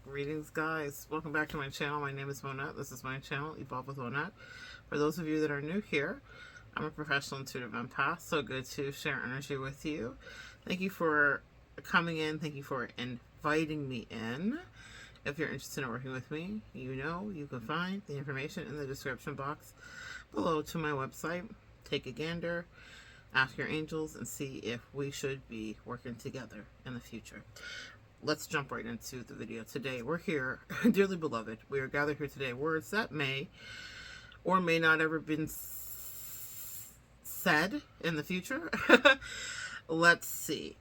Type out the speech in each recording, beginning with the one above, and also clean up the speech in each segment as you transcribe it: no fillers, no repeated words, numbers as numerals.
Greetings, guys. Welcome back to my channel. My name is Monette. This is my channel, Evolve with Monette. For those of you that are new here, I'm a professional intuitive empath. So good to share energy with you. Thank you for coming in. Thank you for inviting me in. If you're interested in working with me, you know you can find the information in the description box below to my website. Take a gander, ask your angels, and see if we should be working together in the future. Let's jump right into the video today. We're here, dearly beloved. We are gathered here today. Words that may or may not ever been said in the future. Let's see.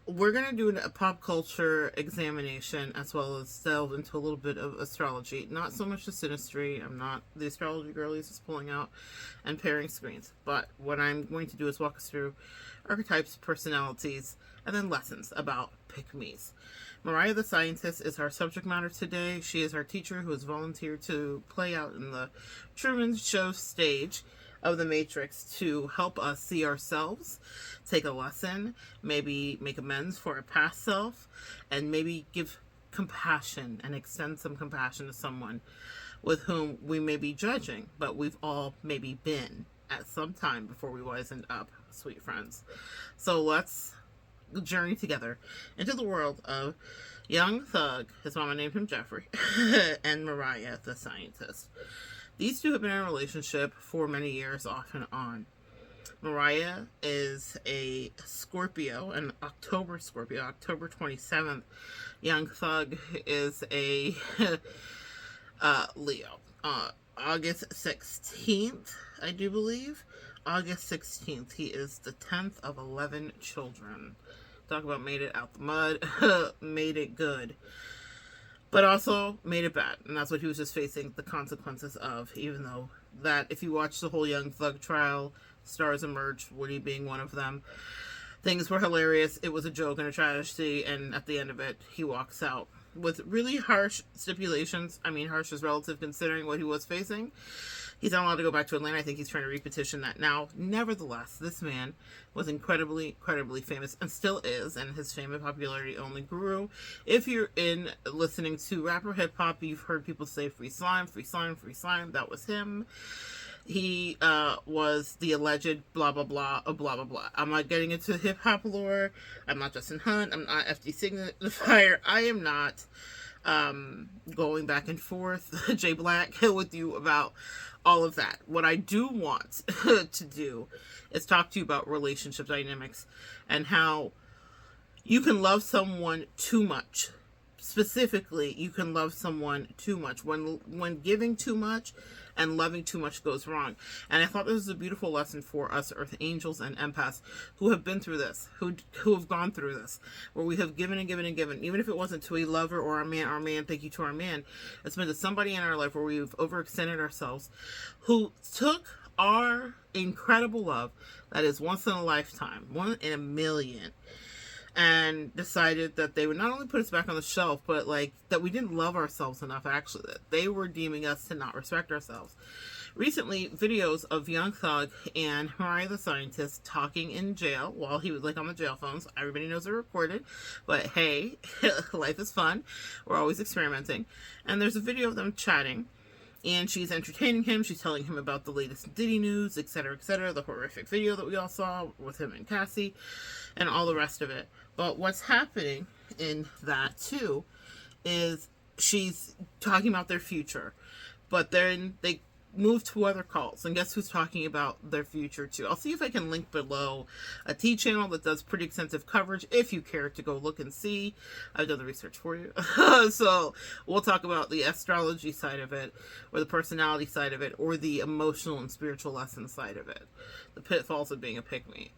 We're going to do a pop culture examination as well as delve into a little bit of astrology. Not so much the synastry. I'm not the astrology girlies just pulling out and pairing screens. But what I'm going to do is walk us through archetypes, personalities, and then lessons about pick-me's. Mariah the scientist is our subject matter today. She is our teacher who has volunteered to play out in the Truman Show stage of the Matrix to help us see ourselves, take a lesson, maybe make amends for a past self, and maybe give compassion and extend some compassion to someone with whom we may be judging, but we've all maybe been at some time before we wisened up, sweet friends. So let's journey together into the world of young thug, his mama named him Jeffrey, and Mariah the scientist. These two have been in a relationship for many years, off and on. Mariah is a Scorpio, an October Scorpio, October 27th. Young thug is a Leo. August 16th, I do believe. August 16th. He is the 10th of 11 children. Talk about made it out the mud, made it good. But also made it bad. And that's what he was just facing the consequences of, even though that, if you watch the whole Young Thug trial, stars emerged, Woody being one of them. Things were hilarious. It was a joke and a tragedy. And at the end of it, he walks out with really harsh stipulations. I mean, harsh is relative considering what he was facing. He's not allowed to go back to Atlanta. I think he's trying to repetition that now. Nevertheless, this man was incredibly famous and still is, and his fame and popularity only grew. If you're in listening to rapper hip hop, you've heard people say free slime, free slime, free slime. That was him. He was the alleged blah blah blah blah blah blah. I'm not getting into hip hop lore. I'm not Justin Hunt. I'm not FD Signifier. I am not going back and forth Jay Black with you about all of that. What I do want to do is talk to you about relationship dynamics and how you can love someone too much. Specifically, you can love someone too much. When giving too much and loving too much goes wrong. And I thought this was a beautiful lesson for us Earth Angels and Empaths who have been through this, who have gone through this, where we have given and given and given, even if it wasn't to a lover or a man, thank you to our man. It's been to somebody in our life where we've overextended ourselves, who took our incredible love that is once in a lifetime, one in a million, and decided that they would not only put us back on the shelf, but like that we didn't love ourselves enough, actually, that they were deeming us to not respect ourselves. Recently, videos of Young Thug and Mariah the scientist talking in jail while he was like on the jail phones. Everybody knows they're recorded, but hey, life is fun. We're always experimenting. And there's a video of them chatting, and she's entertaining him. She's telling him about the latest Diddy news, etc., etc., the horrific video that we all saw with him and Cassie, and all the rest of it. But what's happening in that, too, is she's talking about their future. But then they move to other calls. And guess who's talking about their future, too? I'll see if I can link below a T channel that does pretty extensive coverage, if you care to go look and see. I've done the research for you. So we'll talk about the astrology side of it, or the personality side of it, or the emotional and spiritual lesson side of it. The pitfalls of being a pick-me.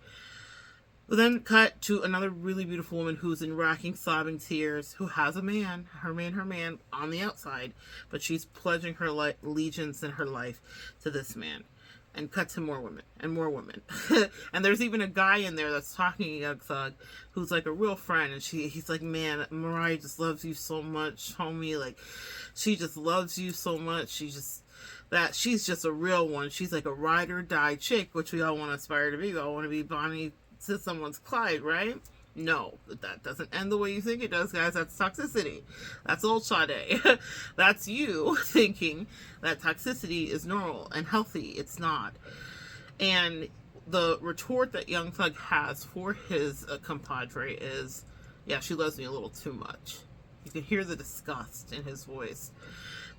We'll then cut to another really beautiful woman who's in racking, sobbing tears, who has a man, her man on the outside, but she's pledging her allegiance in her life to this man. And cut to more women and more women. And there's even a guy in there that's talking to Young Thug who's like a real friend, and he's like, man, Mariah just loves you so much, homie. Like, she just loves you so much. She's just a real one. She's like a ride or die chick, which we all want to aspire to be. We all want to be Bonnie to someone's Clyde, right? No, that doesn't end the way you think it does, guys. That's toxicity. That's old Sade. That's you thinking that toxicity is normal and healthy. It's not. And the retort that Young Thug has for his compadre is, yeah, she loves me a little too much. You can hear the disgust in his voice,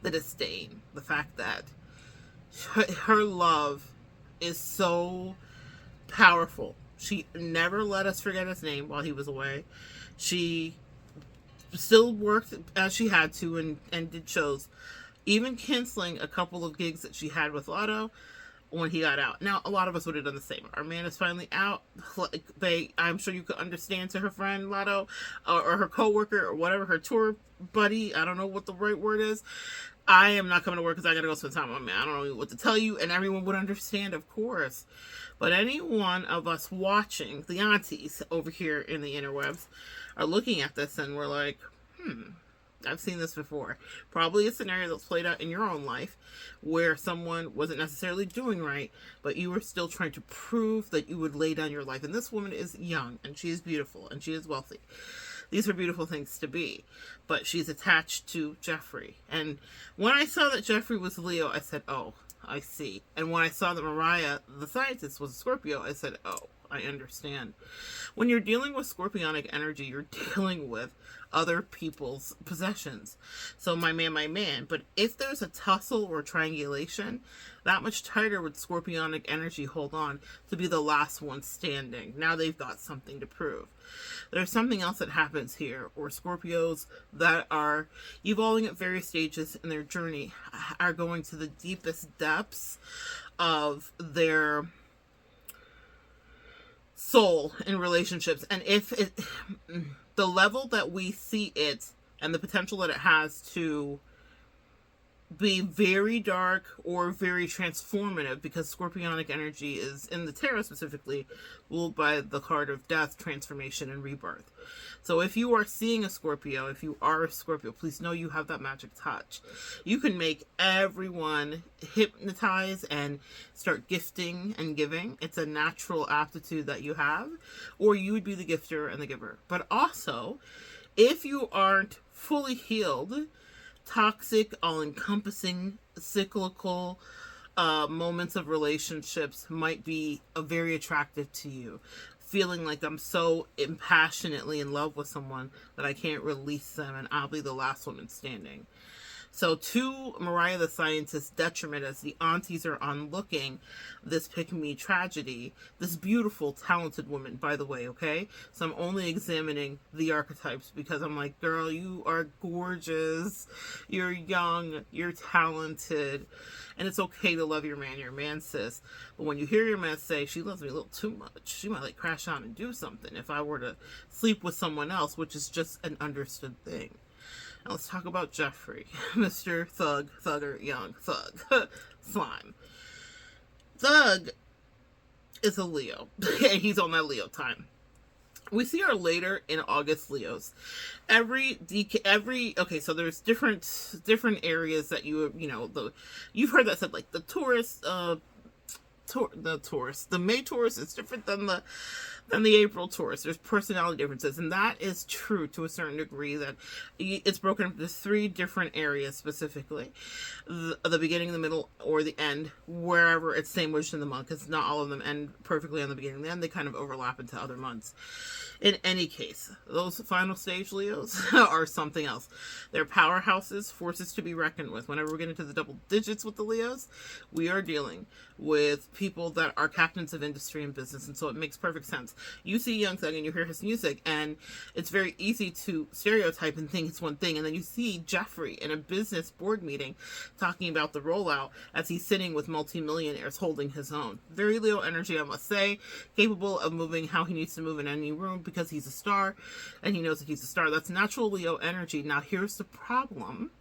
the disdain, the fact that her love is so powerful. She never let us forget his name while he was away. She still worked as she had to and did shows, even canceling a couple of gigs that she had with Lotto when he got out. Now, a lot of us would have done the same. Our man is finally out. I'm sure you could understand to her friend Lotto or her coworker or whatever, her tour buddy. I don't know what the right word is. I am not coming to work because I got to go spend time with my man. I don't know what to tell you. And everyone would understand, of course. But any one of us watching, the aunties over here in the interwebs, are looking at this and we're like, I've seen this before. Probably a scenario that's played out in your own life where someone wasn't necessarily doing right, but you were still trying to prove that you would lay down your life. And this woman is young and she is beautiful and she is wealthy. These are beautiful things to be, but she's attached to Jeffrey. And when I saw that Jeffrey was Leo, I said, oh, I see. And when I saw that Mariah, the scientist, was a Scorpio, I said, oh, I understand. When you're dealing with scorpionic energy, you're dealing with other people's possessions. So my man. But if there's a tussle or triangulation, that much tighter would scorpionic energy hold on to be the last one standing. Now they've got something to prove. There's something else that happens here, or Scorpios that are evolving at various stages in their journey are going to the deepest depths of their soul in relationships. And if the level that we see it and the potential that it has to be very dark or very transformative, because scorpionic energy is, in the tarot specifically, ruled by the card of death, transformation, and rebirth. So if you are seeing a Scorpio, if you are a Scorpio, please know you have that magic touch. You can make everyone hypnotize and start gifting and giving. It's a natural aptitude that you have, or you would be the gifter and the giver. But also, if you aren't fully healed, toxic, all-encompassing, cyclical moments of relationships might be very attractive to you. Feeling like I'm so impassionately in love with someone that I can't release them and I'll be the last woman standing. So to Mariah the Scientist's detriment, as the aunties are onlooking this pick-me tragedy, this beautiful, talented woman, by the way, okay? So I'm only examining the archetypes because I'm like, girl, you are gorgeous, you're young, you're talented, and it's okay to love your man, sis. But when you hear your man say, she loves me a little too much, she might like crash out and do something if I were to sleep with someone else, which is just an understood thing. Now let's talk about Jeffrey, Mr. Thugger, Young Thug, Slime. Thug is a Leo, and he's on that Leo time. We see our later in August Leos. Okay, so there's different areas that you've heard that said, like the Taurus, the May Taurus is different than the April Taurus. There's personality differences, and that is true to a certain degree, that it's broken into 3 different areas specifically. The beginning, the middle, or the end, wherever it's sandwiched in the month, because not all of them end perfectly on the beginning and the end. They kind of overlap into other months. In any case, those final stage Leos are something else. They're powerhouses, forces to be reckoned with. Whenever we get into the double digits with the Leos, we are dealing with people that are captains of industry and business, and so it makes perfect sense. You see Young Thug and you hear his music, and it's very easy to stereotype and think it's one thing, and then you see Jeffrey in a business board meeting talking about the rollout as he's sitting with multimillionaires holding his own. Very Leo energy, I must say, capable of moving how he needs to move in any room because he's a star, and he knows that he's a star. That's natural Leo energy. Now here's the problem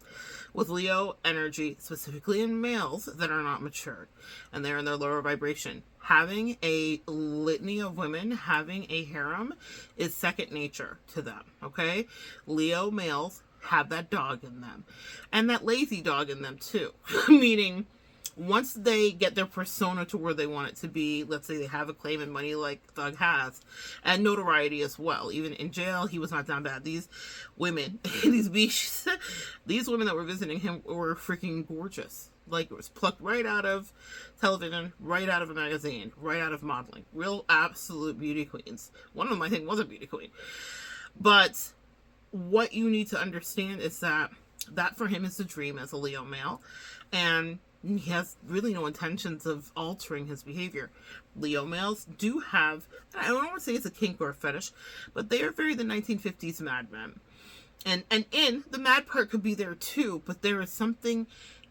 with Leo energy, specifically in males that are not matured and they're in their lower vibration. Having a litany of women, having a harem is second nature to them, okay? Leo males have that dog in them, and that lazy dog in them too, meaning once they get their persona to where they want it to be, let's say they have a claim and money like Thug has, and notoriety as well. Even in jail, he was not down bad. These women, these women that were visiting him were freaking gorgeous. Like, it was plucked right out of television, right out of a magazine, right out of modeling. Real absolute beauty queens. One of them, I think, was a beauty queen. But what you need to understand is that for him is the dream as a Leo male. And he has really no intentions of altering his behavior. Leo males do have, I don't want to say it's a kink or a fetish, but they are very the 1950s Mad Men. And in the mad part could be there too, but there is something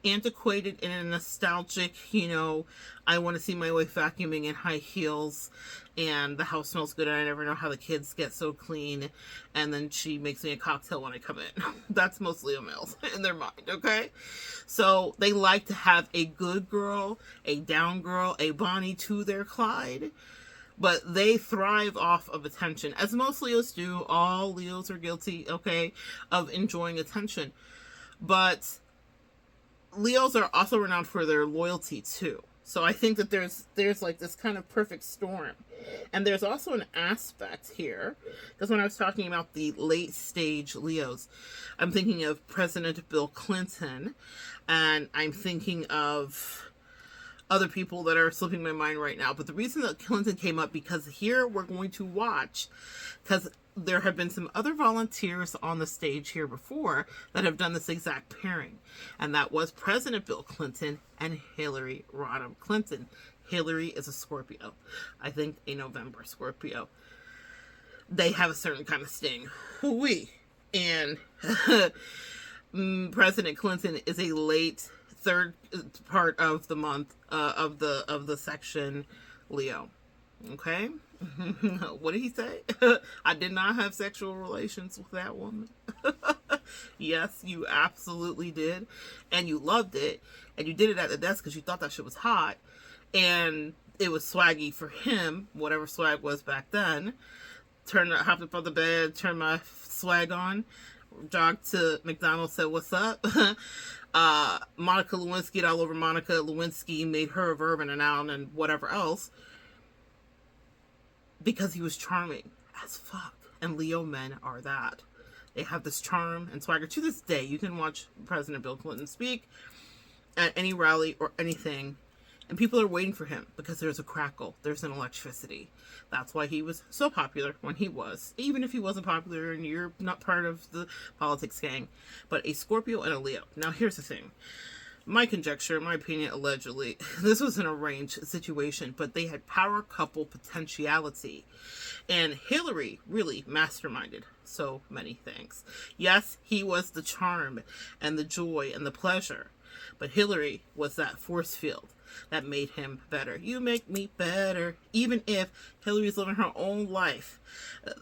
antiquated and a nostalgic, I want to see my wife vacuuming in high heels and the house smells good and I never know how the kids get so clean and then she makes me a cocktail when I come in. That's most Leo males in their mind, okay? So they like to have a good girl, a down girl, a Bonnie to their Clyde, but they thrive off of attention, as most Leos do. All Leos are guilty, okay, of enjoying attention. But Leos are also renowned for their loyalty too. So I think that there's like this kind of perfect storm. And there's also an aspect here, because when I was talking about the late stage Leos, I'm thinking of President Bill Clinton, and I'm thinking of other people that are slipping my mind right now. But the reason that Clinton came up, because here we're going to watch, because there have been some other volunteers on the stage here before that have done this exact pairing. And that was President Bill Clinton and Hillary Rodham Clinton. Hillary is a Scorpio. I think a November Scorpio. They have a certain kind of sting. And President Clinton is a late third part of the month of the section Leo. Okay? What did he say? I did not have sexual relations with that woman. Yes, you absolutely did. And you loved it. And you did it at the desk because you thought that shit was hot. And it was swaggy for him, whatever swag was back then. Hopped up on the bed, turned my swag on, jogged to McDonald's, said, "What's up?" Monica Lewinsky, all over Monica Lewinsky, made her a verb and a noun and whatever else. Because he was charming as fuck. And Leo men are that. They have this charm and swagger. To this day, you can watch President Bill Clinton speak at any rally or anything, and people are waiting for him because there's a crackle. There's an electricity. That's why he was so popular when he was. Even if he wasn't popular and you're not part of the politics gang. But a Scorpio and a Leo. Now, here's the thing. My conjecture, my opinion, allegedly, this was an arranged situation, but they had power couple potentiality. And Hillary really masterminded so many things. Yes, he was the charm and the joy and the pleasure, but Hillary was that force field that made him better. You make me better. Even if Hillary's living her own life.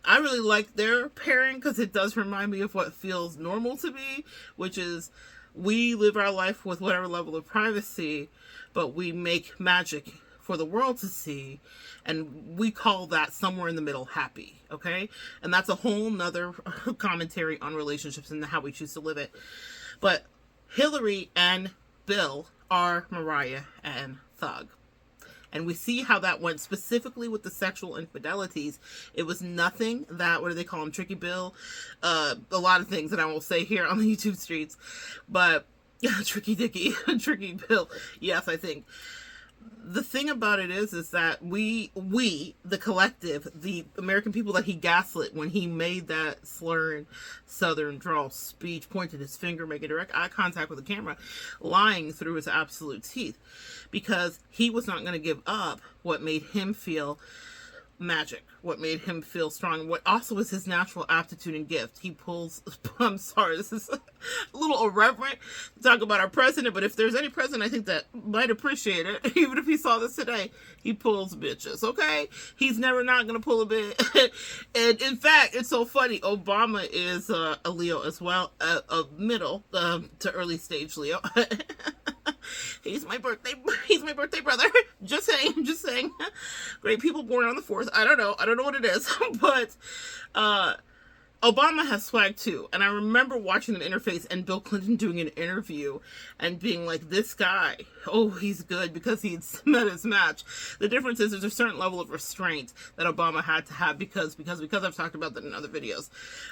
I really like their pairing because it does remind me of what feels normal to me, which is we live our life with whatever level of privacy, but we make magic for the world to see, and we call that somewhere in the middle happy, okay? And that's a whole nother commentary on relationships and how we choose to live it. But Hillary and Bill are Mariah and Thug. And we see how that went specifically with the sexual infidelities. It was nothing that, what do they call him, Tricky Bill? A lot of things that I won't say here on the YouTube streets. But, Tricky Dicky, Tricky Bill. Yes, I think. The thing about it is that we, the collective, the American people that he gaslit when he made that slurred Southern drawl speech, pointed his finger, making direct eye contact with the camera, lying through his absolute teeth, because he was not going to give up what made him feel magic, what made him feel strong, what also is his natural aptitude and gift. He pulls, I'm sorry, this is a little irreverent to talk about our president, but if there's any president I think that might appreciate it, even if he saw this today, he pulls bitches, okay? He's never not gonna pull a bit. And in fact, it's so funny, Obama is a Leo as well, a middle to early stage Leo. He's my birthday brother. Just saying. Great people born on the 4th. I don't know what it is. But Obama has swag too. And I remember watching them interface and Bill Clinton doing an interview and being like, this guy, oh, he's good because he's met his match. The difference is there's a certain level of restraint that Obama had to have because I've talked about that in other videos.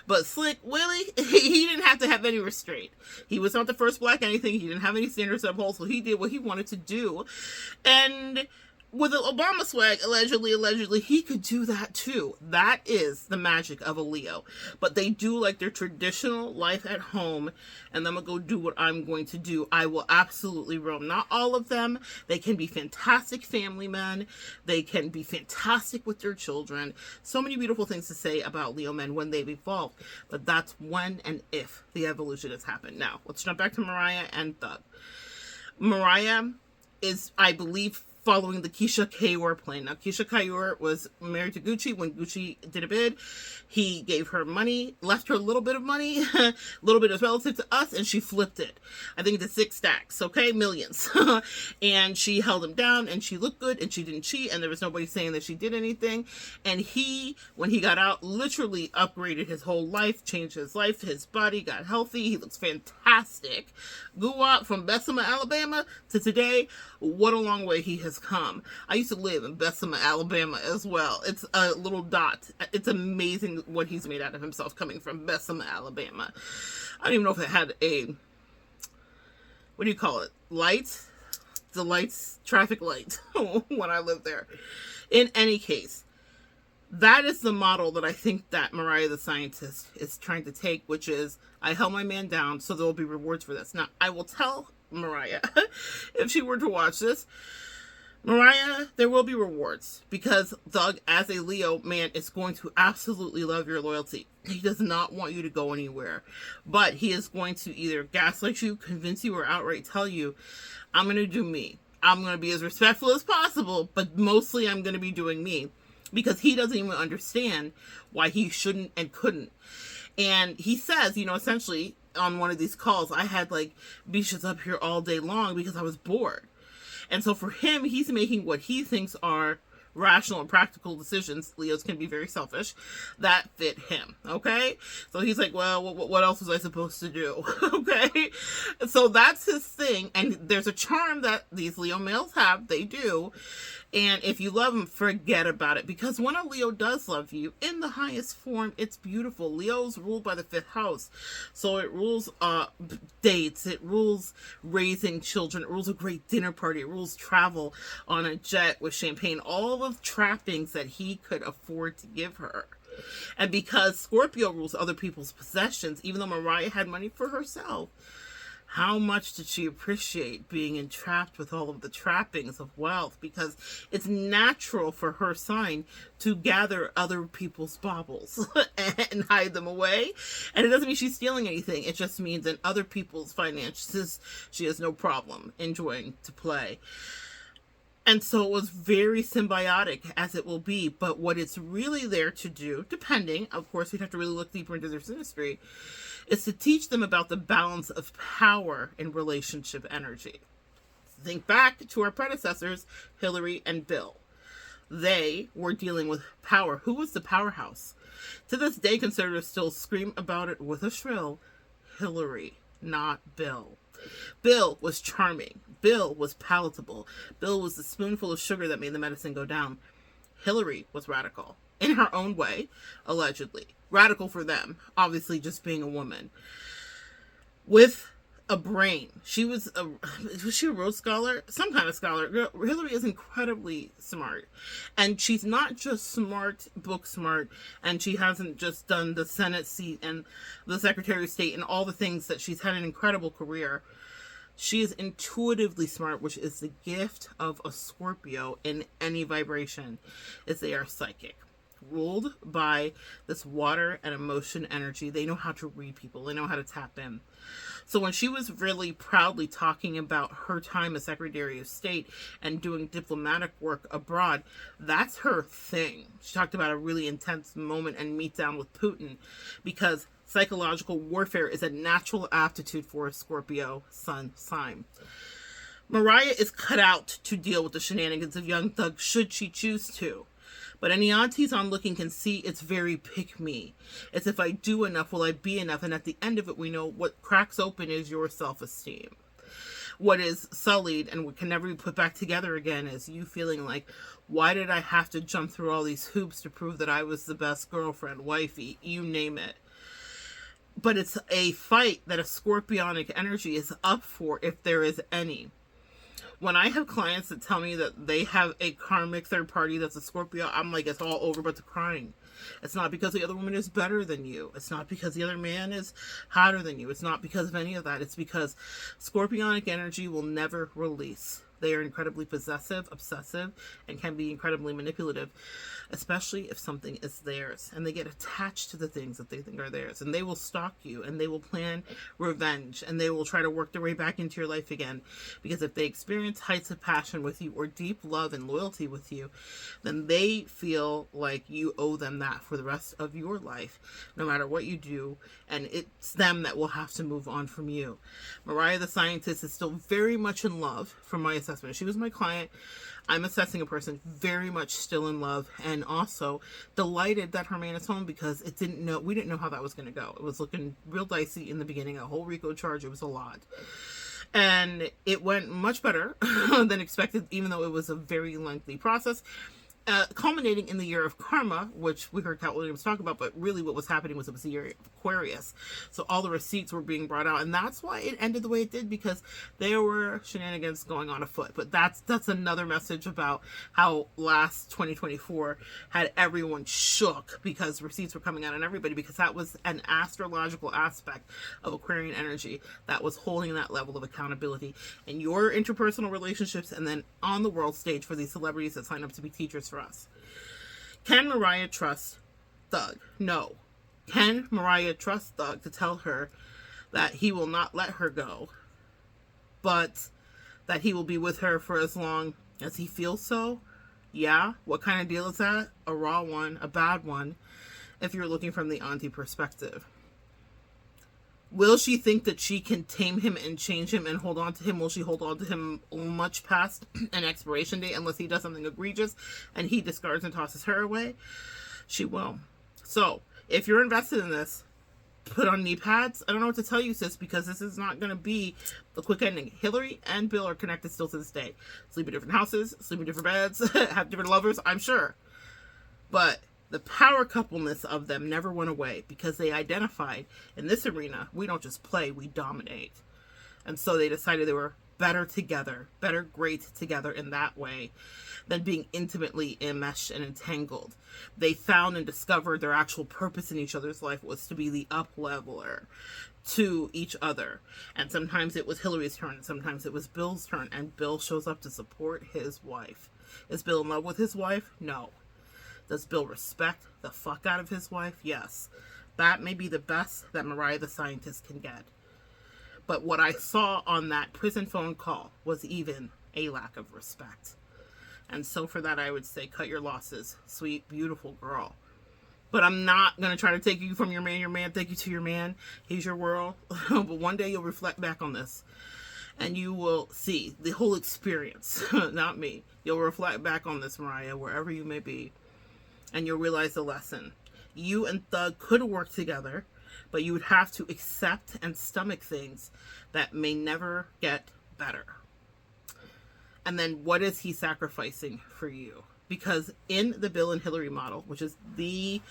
But Slick Willie, he didn't have to have any restraint. He was not the first black anything. He didn't have any standards to uphold, so he did what he wanted to do. And with the Obama swag, allegedly, he could do that too. That is the magic of a Leo. But they do like their traditional life at home, and I'm going to go do what I'm going to do. I will absolutely roam. Not all of them. They can be fantastic family men. They can be fantastic with their children. So many beautiful things to say about Leo men when they've evolved. But that's when and if the evolution has happened. Now, let's jump back to Mariah and Thug. Mariah is, I believe, following the Keisha Kaur plan. Now, Keisha Kaur was married to Gucci. When Gucci did a bid, he gave her money, left her a little bit of money, a little bit is relative to us, and she flipped it. I think it's 6 stacks, okay? Millions. And she held him down, and she looked good, and she didn't cheat, and there was nobody saying that she did anything. And he, when he got out, literally upgraded his whole life, changed his life, his body, got healthy. He looks fantastic. Grew from Bessemer, Alabama to today. What a long way he has come. I used to live in Bessemer, Alabama as well. It's a little dot. It's amazing what he's made out of himself coming from Bessemer, Alabama. I don't even know if it had a, what do you call it? Light? The lights, traffic light when I lived there. In any case, that is the model that I think that Mariah the Scientist is trying to take, which is, I held my man down, so there will be rewards for this. Now, I will tell Mariah, if she were to watch this, Mariah, there will be rewards, because Thug, as a Leo man, is going to absolutely love your loyalty. He does not want you to go anywhere, but he is going to either gaslight you, convince you, or outright tell you, I'm going to do me. I'm going to be as respectful as possible, but mostly I'm going to be doing me, because he doesn't even understand why he shouldn't and couldn't. And he says, you know, essentially on one of these calls, I had like Bisha's up here all day long because I was bored. And so for him, he's making what he thinks are rational and practical decisions. Leos can be very selfish, that fit him. Okay. So he's like, well, what else was I supposed to do? Okay. So that's his thing. And there's a charm that these Leo males have. They do. And if you love them, forget about it. Because when a Leo does love you, in the highest form, it's beautiful. Leo's ruled by the 5th house. So it rules dates. It rules raising children. It rules a great dinner party. It rules travel on a jet with champagne. All of trappings that he could afford to give her. And because Scorpio rules other people's possessions, even though Mariah had money for herself, how much did she appreciate being entrapped with all of the trappings of wealth? Because it's natural for her sign to gather other people's baubles and hide them away. And it doesn't mean she's stealing anything. It just means in other people's finances, she has no problem enjoying to play. And so it was very symbiotic, as it will be. But what it's really there to do, depending, of course, we'd have to really look deeper into their synastry, is to teach them about the balance of power in relationship energy. Think back to our predecessors, Hillary and Bill. They were dealing with power. Who was the powerhouse? To this day, conservatives still scream about it with a shrill. Hillary, not Bill. Bill was charming. Bill was palatable. Bill was the spoonful of sugar that made the medicine go down. Hillary was radical. In her own way, allegedly. Radical for them. Obviously, just being a woman. With a brain. Was she a Rhodes Scholar? Some kind of scholar. Hillary is incredibly smart. And she's not just smart, book smart, and she hasn't just done the Senate seat and the Secretary of State and all the things that she's had an incredible career. She is intuitively smart, which is the gift of a Scorpio in any vibration, is they are psychic. Ruled by this water and emotion energy. They know how to read people. They know how to tap in. So when she was really proudly talking about her time as Secretary of State and doing diplomatic work abroad, that's her thing. She talked about a really intense moment and meet down with Putin, because psychological warfare is a natural aptitude for a Scorpio sun sign. Mariah is cut out to deal with the shenanigans of young Thug should she choose to. But any aunties on looking can see it's very pick me. It's if I do enough, will I be enough? And at the end of it, we know what cracks open is your self-esteem. What is sullied and can never be put back together again is you feeling like, why did I have to jump through all these hoops to prove that I was the best girlfriend, wifey, you name it. But it's a fight that a scorpionic energy is up for, if there is any. When I have clients that tell me that they have a karmic third party that's a Scorpio, I'm like, it's all over but the crying. It's not because the other woman is better than you. It's not because the other man is hotter than you. It's not because of any of that. It's because scorpionic energy will never release. They are incredibly possessive, obsessive, and can be incredibly manipulative, especially if something is theirs. And they get attached to the things that they think are theirs. And they will stalk you, and they will plan revenge, and they will try to work their way back into your life again. Because if they experience heights of passion with you or deep love and loyalty with you, then they feel like you owe them that for the rest of your life, no matter what you do. And it's them that will have to move on from you. Mariah the scientist is still very much in love, from my assessment. She was my client. I'm assessing a person very much still in love, and also delighted that her man is home, because we didn't know how that was going to go. It was looking real dicey in the beginning, a whole RICO charge. It was a lot. And it went much better than expected, even though it was a very lengthy process. Culminating in the year of karma, which we heard Cat Williams talk about, but really what was happening was it was the year of Aquarius. So all the receipts were being brought out, and that's why it ended the way it did, because there were shenanigans going on afoot. But that's another message about how last 2024 had everyone shook, because receipts were coming out on everybody, because that was an astrological aspect of Aquarian energy that was holding that level of accountability in your interpersonal relationships, and then on the world stage for these celebrities that sign up to be teachers for us. Can Mariah trust Thug? No. Can Mariah trust Thug to tell her that he will not let her go, but that he will be with her for as long as he feels so? Yeah. What kind of deal is that? A raw one, a bad one, if you're looking from the auntie perspective. Will she think that she can tame him and change him and hold on to him? Will she hold on to him much past an expiration date, unless he does something egregious and he discards and tosses her away? She will. So, if you're invested in this, put on knee pads. I don't know what to tell you, sis, because this is not going to be the quick ending. Hillary and Bill are connected still to this day. Sleep in different houses, sleep in different beds, have different lovers, I'm sure. But the power coupleness of them never went away, because they identified, in this arena, we don't just play, we dominate. And so they decided they were better together, better great together in that way than being intimately enmeshed and entangled. They found and discovered their actual purpose in each other's life was to be the up-leveler to each other. And sometimes it was Hillary's turn, and sometimes it was Bill's turn, and Bill shows up to support his wife. Is Bill in love with his wife? No. Does Bill respect the fuck out of his wife? Yes. That may be the best that Mariah the scientist can get. But what I saw on that prison phone call was even a lack of respect. And so for that, I would say, cut your losses, sweet, beautiful girl. But I'm not going to try to take you from your man, take you to your man. He's your world. But one day you'll reflect back on this, and you will see the whole experience, not me. You'll reflect back on this, Mariah, wherever you may be. And you'll realize the lesson. You and Thug could work together, but you would have to accept and stomach things that may never get better. And then what is he sacrificing for you? Because in the Bill and Hillary model, which is the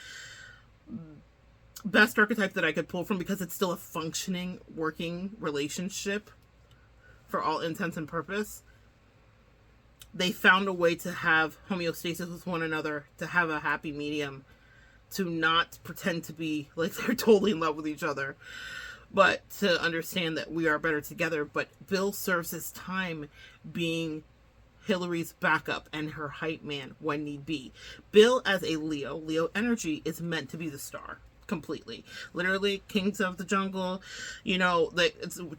best archetype that I could pull from, because it's still a functioning, working relationship for all intents and purpose, they found a way to have homeostasis with one another, to have a happy medium, to not pretend to be like they're totally in love with each other, but to understand that we are better together. But Bill serves his time being Hillary's backup and her hype man when need be. Bill, as a Leo energy, is meant to be the star. Completely, literally, kings of the jungle. You know,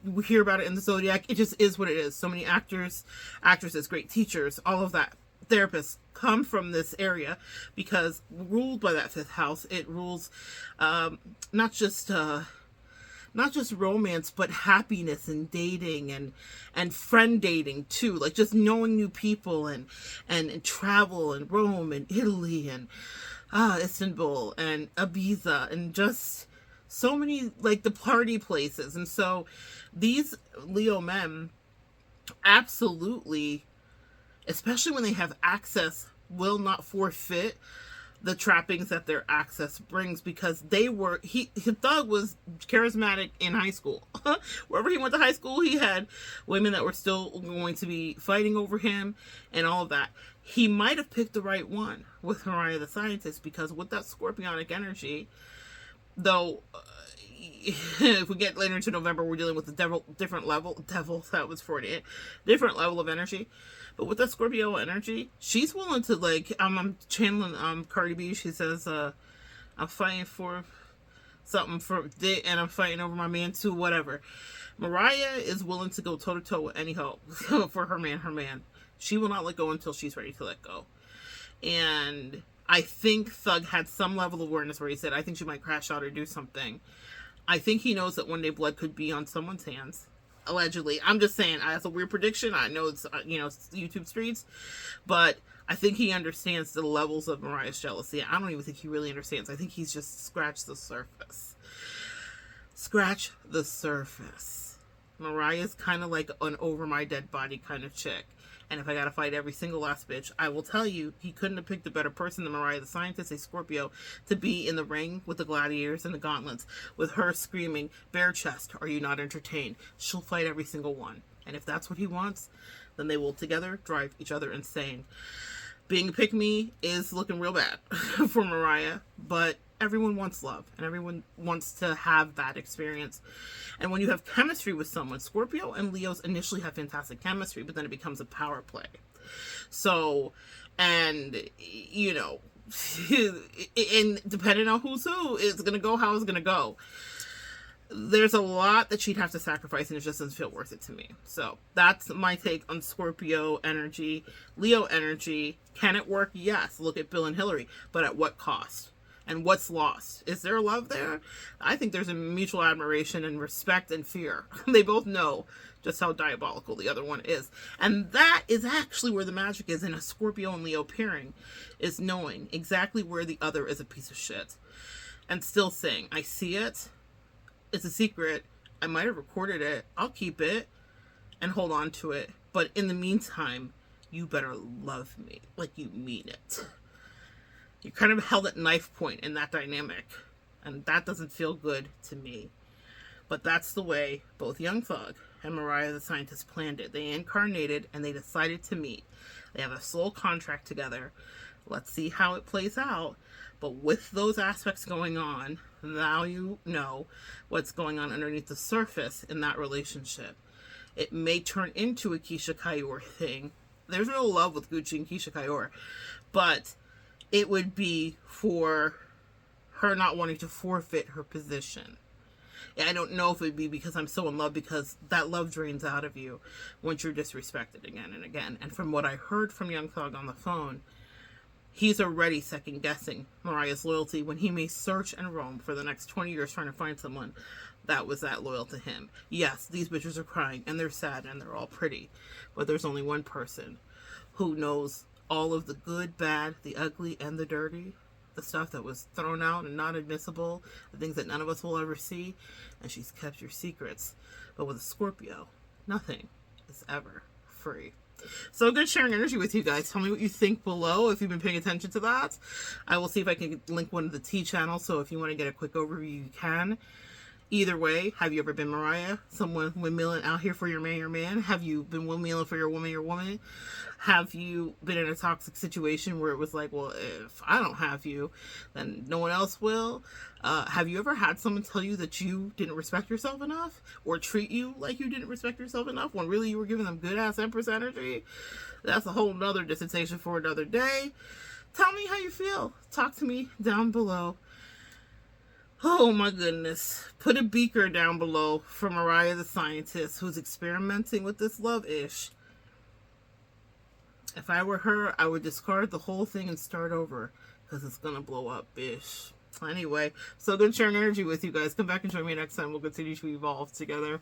we hear about it in the zodiac. It just is what it is. So many actors, actresses, great teachers, all of that, therapists come from this area, because ruled by that fifth house, it rules not just not just romance, but happiness and dating and friend dating too. Like just knowing new people and travel and Rome and Italy and Istanbul and Ibiza and just so many like the party places. And so these Leo men absolutely, especially when they have access, will not forfeit the trappings that their access brings, because Thug was charismatic in high school. Wherever he went to high school, he had women that were still going to be fighting over him and all of that. He might have picked the right one with Mariah the Scientist, because with that scorpionic energy, though, if we get later into November, we're dealing with the different level of energy. But with that Scorpio energy, she's willing to, like, I'm channeling Cardi B. She says, I'm fighting for something for dick, and I'm fighting over my man too, whatever. Mariah is willing to go toe to toe with any hope for her man. She will not let go until she's ready to let go. And I think Thug had some level of awareness where he said, I think she might crash out or do something. I think he knows that one day blood could be on someone's hands. Allegedly. I'm just saying, that's a weird prediction. I know it's, it's YouTube streets, but I think he understands the levels of Mariah's jealousy. I don't even think he really understands. I think he's just scratched the surface. Scratch the surface. Mariah's kind of like an over my dead body kind of chick. And if I gotta fight every single last bitch, I will tell you, he couldn't have picked a better person than Mariah the Scientist, a Scorpio, to be in the ring with the gladiators and the gauntlets, with her screaming, bare chest, are you not entertained? She'll fight every single one. And if that's what he wants, then they will together drive each other insane. Being a pick-me is looking real bad for Mariah, but everyone wants love, and everyone wants to have that experience. And when you have chemistry with someone, Scorpio and Leos initially have fantastic chemistry, but then it becomes a power play. So, and, and depending on who's who, it's going to go how it's going to go. There's a lot that she'd have to sacrifice, and it just doesn't feel worth it to me. So that's my take on Scorpio energy. Leo energy, can it work? Yes. Look at Bill&Hillary, but at what cost? And what's lost? Is there love there? I think there's a mutual admiration and respect and fear. They both know just how diabolical the other one is. And that is actually where the magic is in a Scorpio and Leo pairing, is knowing exactly where the other is a piece of shit. And still saying, I see it. It's a secret. I might have recorded it. I'll keep it and hold on to it. But in the meantime, you better love me like you mean it. You're kind of held at knife point in that dynamic. And that doesn't feel good to me. But that's the way both Young Thug and Mariah the Scientist planned it. They incarnated and they decided to meet. They have a soul contract together. Let's see how it plays out. But with those aspects going on, now you know what's going on underneath the surface in that relationship. It may turn into a Keisha Kayor thing. There's real love with Gucci and Keisha Kayor. But it would be for her not wanting to forfeit her position. I don't know if it would be because I'm so in love, because that love drains out of you once you're disrespected again and again. And from what I heard from Young Thug on the phone, he's already second guessing Mariah's loyalty when he may search and roam for the next 20 years trying to find someone that was that loyal to him. Yes, these bitches are crying and they're sad and they're all pretty, but there's only one person who knows all of the good, bad, the ugly, and the dirty, the stuff that was thrown out and not admissible, the things that none of us will ever see, and she's kept your secrets. But with a Scorpio, nothing is ever free. So good sharing energy with you guys. Tell me what you think below if you've been paying attention to that. I will see if I can link one of the T channels, so if you want to get a quick overview, you can. Either way, have you ever been Mariah? Someone windmilling out here for your man? Have you been windmilling for your woman? Have you been in a toxic situation where it was like, well, if I don't have you, then no one else will? Have you ever had someone tell you that you didn't respect yourself enough? Or treat you like you didn't respect yourself enough when really you were giving them good-ass Empress energy? That's a whole nother dissertation for another day. Tell me how you feel. Talk to me down below. Oh my goodness. Put a beaker down below for Mariah the Scientist, who's experimenting with this love-ish. If I were her, I would discard the whole thing and start over, because it's gonna blow up, bish. Anyway, so good sharing energy with you guys. Come back and join me next time. We'll continue to evolve together.